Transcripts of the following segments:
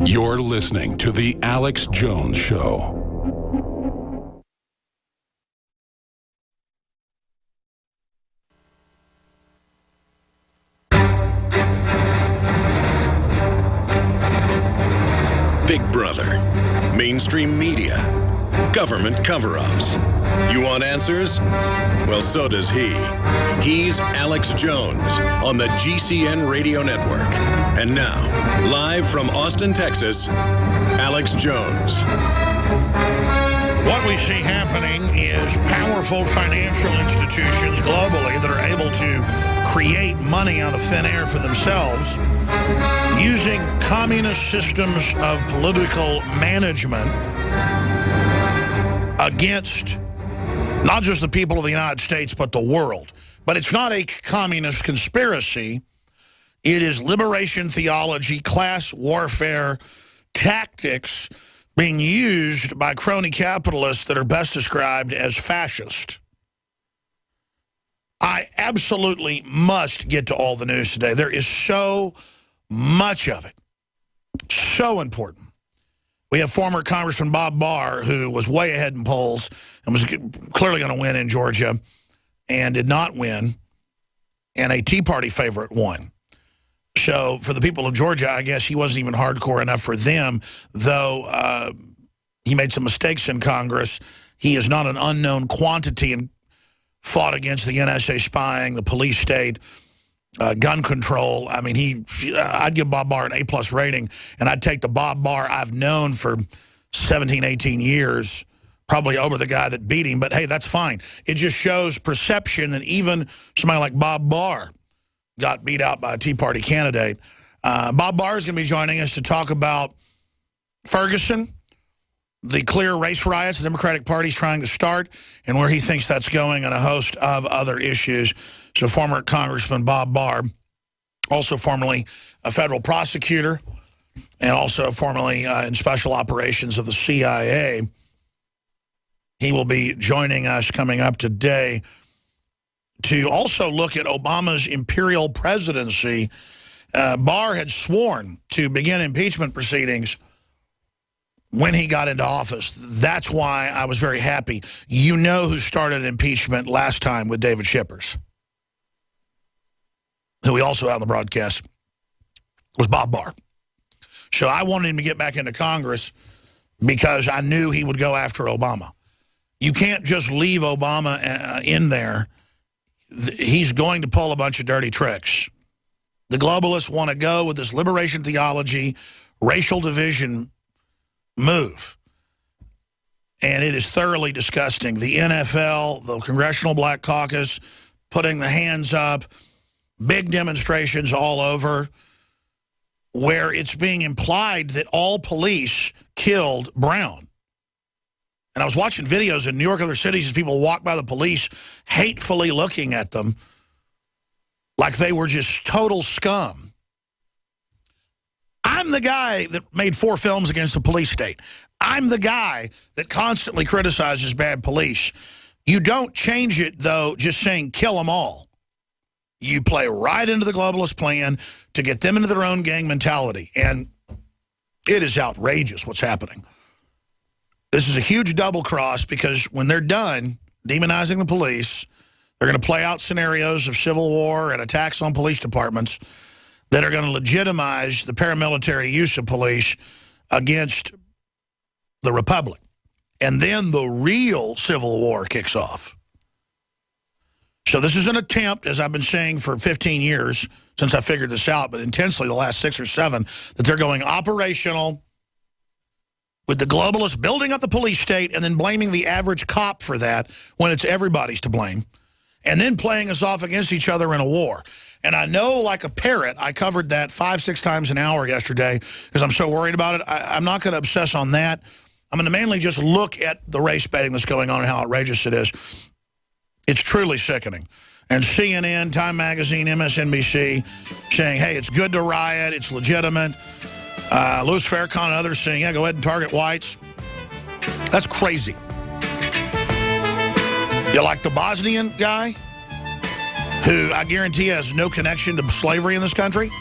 You're listening to The Alex Jones Show. Big Brother, mainstream media, government cover-ups. You want answers? Well, so does he. He's Alex Jones on the GCN Radio Network. And now, live from Austin, Texas, Alex Jones. What we see happening is powerful financial institutions globally that are able to create money out of thin air for themselves using communist systems of political management against not just the people of the United States, but the world. But it's not a communist conspiracy. It is liberation theology, class warfare tactics being used by crony capitalists that are best described as fascist. I absolutely must get to all the news today. There is so much of it. So important. We have former Congressman Bob Barr, who was way ahead in polls and was clearly going to win in Georgia and did not win, and a Tea Party favorite won. So for the people of Georgia, I guess he wasn't even hardcore enough for them, though he made some mistakes in Congress. He is not an unknown quantity and fought against the NSA spying, the police state, gun control. I mean, I'd give Bob Barr an A+ rating, and I'd take the Bob Barr I've known for 17, 18 years, probably over the guy that beat him. But, hey, that's fine. It just shows perception that even somebody like Bob Barr got beat out by a Tea Party candidate. Bob Barr is going to be joining us to talk about Ferguson, the clear race riots the Democratic Party is trying to start, and where he thinks that's going, and a host of other issues. So former Congressman Bob Barr, also formerly a federal prosecutor, and also formerly in special operations of the CIA. He will be joining us coming up today to also look at Obama's imperial presidency. Barr had sworn to begin impeachment proceedings when he got into office. That's why I was very happy. You know who started impeachment last time with David Shippers, who we also had on the broadcast, was Bob Barr. So I wanted him to get back into Congress because I knew he would go after Obama. You can't just leave Obama in there. He's going to pull a bunch of dirty tricks. The globalists want to go with this liberation theology, racial division move. And it is thoroughly disgusting. The NFL, the Congressional Black Caucus, putting the hands up, big demonstrations all over, where it's being implied that all police killed Brown. And I was watching videos in New York and other cities as people walk by the police, hatefully looking at them like they were just total scum. I'm the guy that made 4 films against the police state. I'm the guy that constantly criticizes bad police. You don't change it, though, just saying kill them all. You play right into the globalist plan to get them into their own gang mentality. And it is outrageous what's happening. This is a huge double cross, because when they're done demonizing the police, they're going to play out scenarios of civil war and attacks on police departments that are going to legitimize the paramilitary use of police against the Republic. And then the real civil war kicks off. So this is an attempt, as I've been saying for 15 years since I figured this out, but intensely the last 6 or 7, that they're going operational with the globalists building up the police state and then blaming the average cop for that when it's everybody's to blame, and then playing us off against each other in a war. And I know, like a parrot, I covered that 5-6 times an hour yesterday because I'm so worried about it. I'm not going to obsess on that. I'm going to mainly just look at the race baiting that's going on and how outrageous it is. It's truly sickening. And CNN, Time Magazine, MSNBC saying, hey, it's good to riot, it's legitimate. Louis Farrakhan and others saying, yeah, go ahead and target whites. That's crazy. You like the Bosnian guy, who I guarantee has no connection to slavery in this country,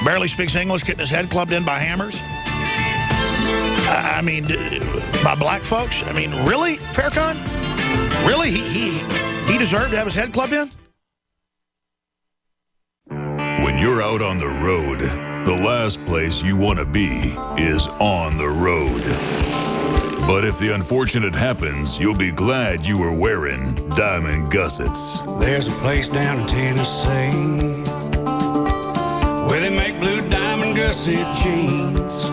barely speaks English, getting his head clubbed in by hammers? I mean, by black folks? I mean, really, Farrakhan? Really? He deserved to have his head clubbed in? When you're out on the road, the last place you want to be is on the road. But if the unfortunate happens, you'll be glad you were wearing diamond gussets. There's a place down in Tennessee where they make blue diamond gusset jeans.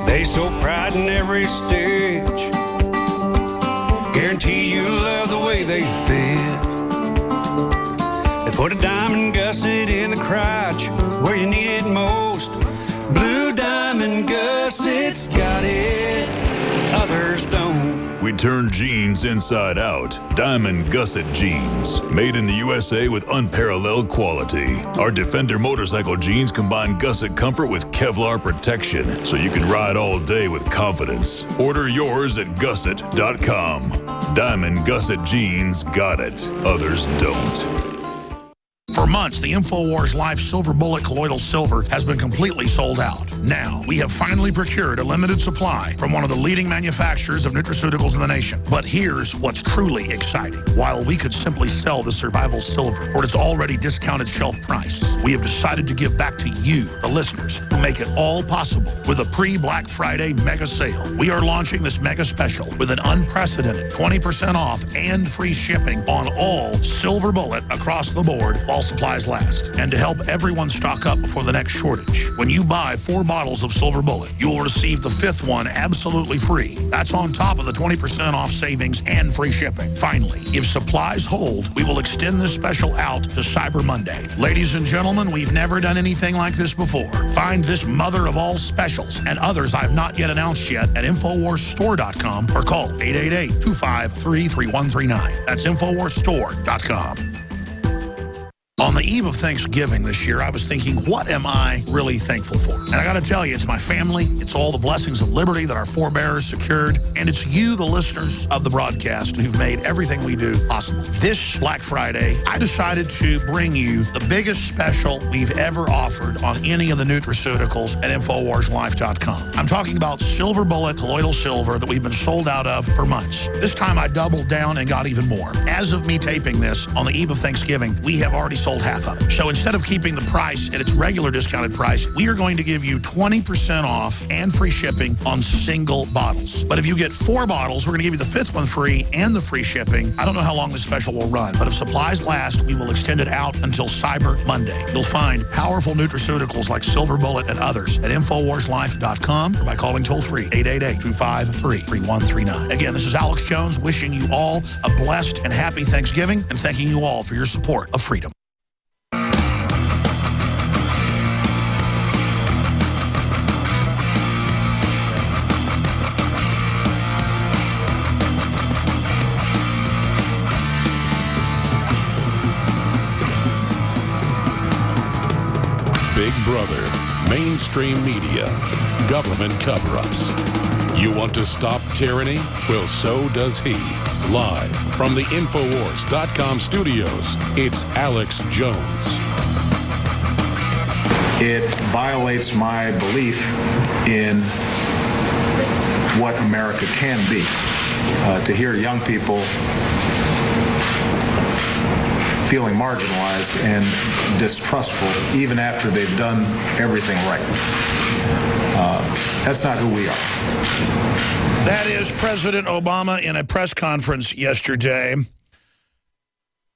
They so pride in every stitch, guarantee you'll love the way they fit. They put a diamond gusset in the crotch where you need it most. Blue diamond gussets got it, others don't. We turn jeans inside out. Diamond gusset jeans, made in the USA with unparalleled quality. Our Defender motorcycle jeans combine gusset comfort with Kevlar protection, so you can ride all day with confidence. Order yours at gusset.com. Diamond gusset jeans got it, others don't. For months, the InfoWars Life Silver Bullet Colloidal Silver has been completely sold out. Now, we have finally procured a limited supply from one of the leading manufacturers of nutraceuticals in the nation. But here's what's truly exciting. While we could simply sell the Survival Silver for its already discounted shelf price, we have decided to give back to you, the listeners, who make it all possible with a pre-Black Friday mega sale. We are launching this mega special with an unprecedented 20% off and free shipping on all Silver Bullet across the board while supplies last. And to help everyone stock up before the next shortage, when you buy 4 bottles of Silver Bullet, you will receive the 5th one absolutely free. That's on top of the 20% off savings and free shipping. Finally, if supplies hold, we will extend this special out to Cyber Monday. Ladies and gentlemen, we've never done anything like this before. Find this mother of all specials and others I've not yet announced yet at InfoWarsStore.com or call 888-253-3139. That's InfoWarsStore.com. On the eve of Thanksgiving this year, I was thinking, what am I really thankful for? And I got to tell you, it's my family, it's all the blessings of liberty that our forebears secured, and it's you, the listeners of the broadcast, who've made everything we do possible. This Black Friday, I decided to bring you the biggest special we've ever offered on any of the nutraceuticals at InfoWarsLife.com. I'm talking about Silver Bullet Colloidal Silver that we've been sold out of for months. This time I doubled down and got even more. As of me taping this, on the eve of Thanksgiving, we have already sold half of it. So instead of keeping the price at its regular discounted price, we are going to give you 20% off and free shipping on single bottles. But if you get 4 bottles, we're going to give you the 5th one free and the free shipping. I don't know how long this special will run, but if supplies last, we will extend it out until Cyber Monday. You'll find powerful nutraceuticals like Silver Bullet and others at InfoWarsLife.com or by calling toll-free 888-253-3139. Again, this is Alex Jones wishing you all a blessed and happy Thanksgiving and thanking you all for your support of freedom. Big Brother, mainstream media, government cover-ups. You want to stop tyranny? Well, so does he. Live from the Infowars.com studios, it's Alex Jones. It violates my belief in what America can be. To hear young people feeling marginalized and distrustful even after they've done everything right. That's not who we are. That is President Obama in a press conference yesterday.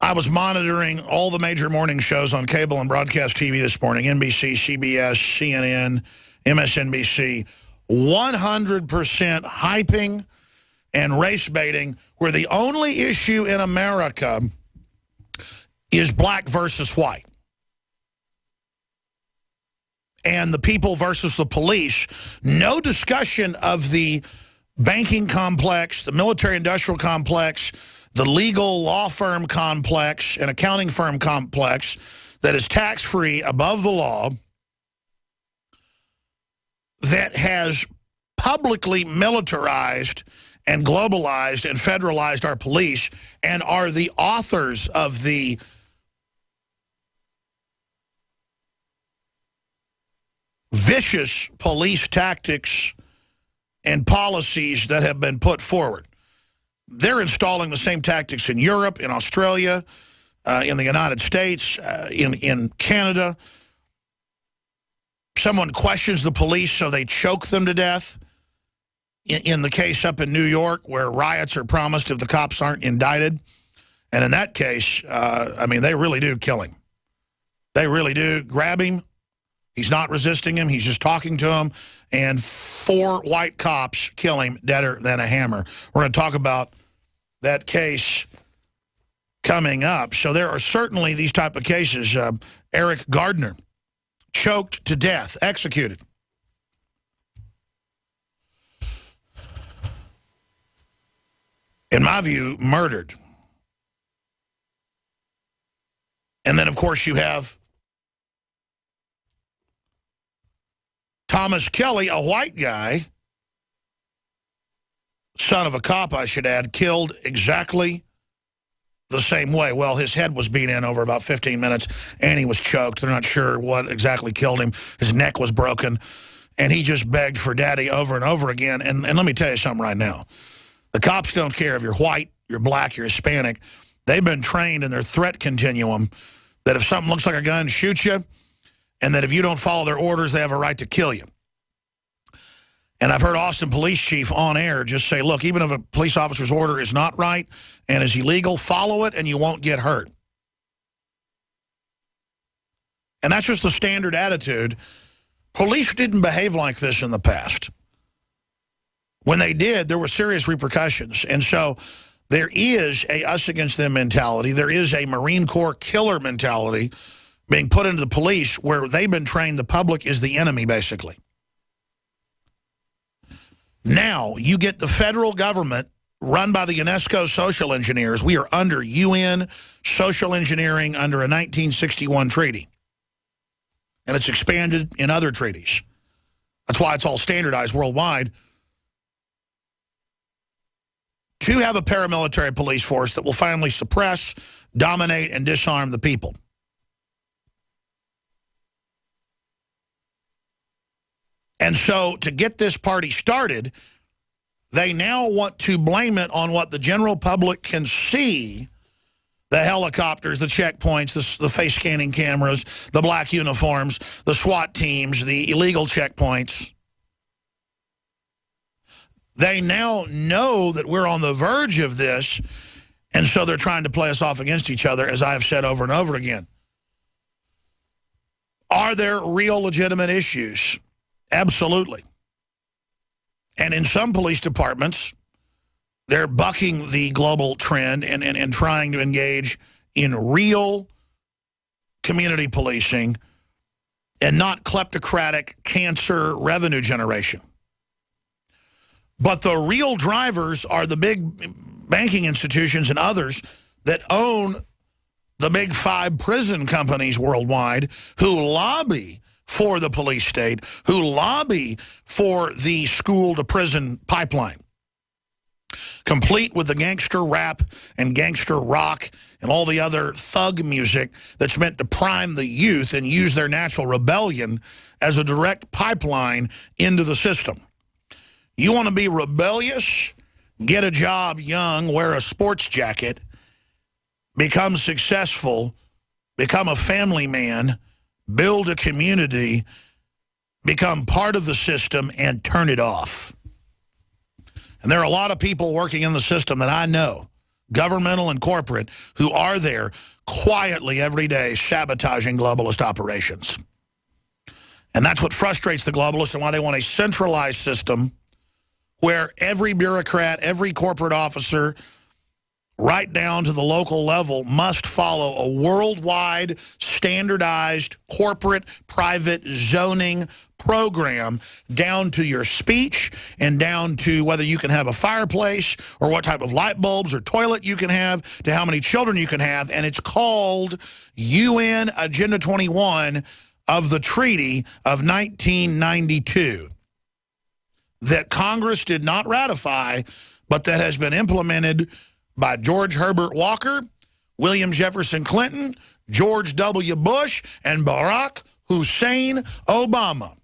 I was monitoring all the major morning shows on cable and broadcast TV this morning, NBC, CBS, CNN, MSNBC, 100% hyping and race baiting, where the only issue in America is black versus white. And the people versus the police. No discussion of the banking complex, the military-industrial complex, the legal law firm complex, and accounting firm complex that is tax-free above the law, that has publicly militarized and globalized and federalized our police and are the authors of the vicious police tactics and policies that have been put forward. They're installing the same tactics in Europe, in Australia, in the United States, in Canada. Someone questions the police, so they choke them to death. In the case up in New York, where riots are promised if the cops aren't indicted. And in that case, I mean, they really do kill him. They really do grab him. He's not resisting him. He's just talking to him. And 4 white cops kill him deader than a hammer. We're going to talk about that case coming up. So there are certainly these type of cases. Eric Gardner, choked to death, executed. In my view, murdered. And then, of course, you have Thomas Kelly, a white guy, son of a cop, I should add, killed exactly the same way. Well, his head was beat in over about 15 minutes, and he was choked. They're not sure what exactly killed him. His neck was broken, and he just begged for daddy over and over again. And let me tell you something right now. The cops don't care if you're white, you're black, you're Hispanic. They've been trained in their threat continuum that if something looks like a gun, shoot you, and that if you don't follow their orders, they have a right to kill you. And I've heard Austin Police Chief on air just say, look, even if a police officer's order is not right and is illegal, follow it and you won't get hurt. And that's just the standard attitude. Police didn't behave like this in the past. When they did, there were serious repercussions. And so there is a us against them mentality. There is a Marine Corps killer mentality being put into the police where they've been trained the public is the enemy, basically. Now, you get the federal government run by the UNESCO social engineers. We are under UN social engineering under a 1961 treaty. And it's expanded in other treaties. That's why it's all standardized worldwide. To have a paramilitary police force that will finally suppress, dominate, and disarm the people. And so to get this party started, they now want to blame it on what the general public can see, the helicopters, the checkpoints, the face scanning cameras, the black uniforms, the SWAT teams, the illegal checkpoints. They now know that we're on the verge of this, and so they're trying to play us off against each other, as I have said over and over again. Are there real legitimate issues? Absolutely. And in some police departments, they're bucking the global trend and trying to engage in real community policing and not kleptocratic cancer revenue generation. But the real drivers are the big banking institutions and others that own the big 5 prison companies worldwide who lobby for the police state, who lobby for the school-to-prison pipeline, complete with the gangster rap and gangster rock and all the other thug music that's meant to prime the youth and use their natural rebellion as a direct pipeline into the system. You want to be rebellious? Get a job young, wear a sports jacket, become successful, become a family man, build a community, become part of the system, and turn it off. And there are a lot of people working in the system that I know, governmental and corporate, who are there quietly every day sabotaging globalist operations. And that's what frustrates the globalists and why they want a centralized system where every bureaucrat, every corporate officer, right down to the local level, must follow a worldwide, standardized, corporate, private zoning program down to your speech and down to whether you can have a fireplace or what type of light bulbs or toilet you can have to how many children you can have. And it's called UN Agenda 21 of the Treaty of 1992 that Congress did not ratify, but that has been implemented by George Herbert Walker, William Jefferson Clinton, George W. Bush, and Barack Hussein Obama.